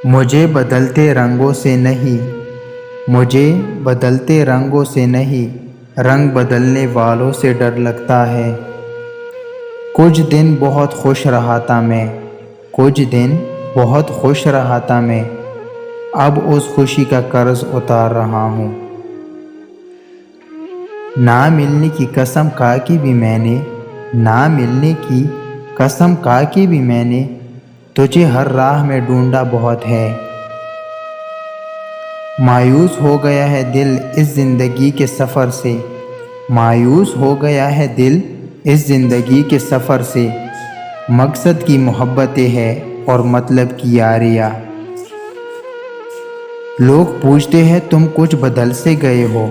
مجھے بدلتے رنگوں سے نہیں، مجھے بدلتے رنگوں سے نہیں، رنگ بدلنے والوں سے ڈر لگتا ہے۔ کچھ دن بہت خوش رہا تھا میں، کچھ دن بہت خوش رہا تھا میں، اب اس خوشی کا قرض اتار رہا ہوں۔ نہ ملنے کی قسم کھا کے بھی میں نے، نہ ملنے کی قسم کھا کے بھی میں نے، تجھے ہر راہ میں ڈھونڈا بہت ہے۔ مایوس ہو گیا ہے دل اس زندگی کے سفر سے، مایوس ہو گیا ہے دل اس زندگی کے سفر سے، مقصد کی محبتیں ہے اور مطلب کی یاریاں۔ لوگ پوچھتے ہیں تم کچھ بدل سے گئے ہو،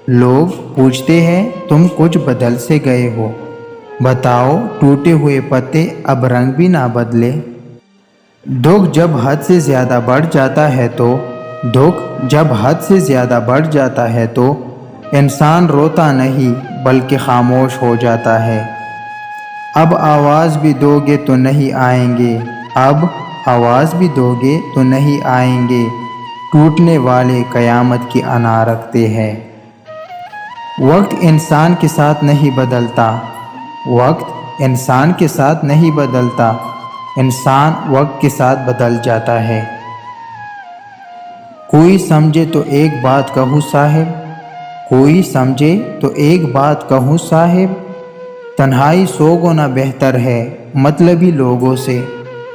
لوگ پوچھتے ہیں تم کچھ بدل سے گئے ہو، بتاؤ ٹوٹے ہوئے پتے اب رنگ بھی نہ بدلے۔ دکھ جب حد سے زیادہ بڑھ جاتا ہے تو، دکھ جب حد سے زیادہ بڑھ جاتا ہے تو انسان روتا نہیں بلکہ خاموش ہو جاتا ہے۔ اب آواز بھی دو گے تو نہیں آئیں گے، اب آواز بھی دو گے تو نہیں آئیں گے، ٹوٹنے والے قیامت کی انا رکھتے ہیں۔ وقت انسان کے ساتھ نہیں بدلتا، وقت انسان کے ساتھ نہیں بدلتا، انسان وقت کے ساتھ بدل جاتا ہے۔ کوئی سمجھے تو ایک بات کہوں صاحب، کوئی سمجھے تو ایک بات کہوں صاحب، تنہائی سو گنا بہتر ہے مطلبی لوگوں سے۔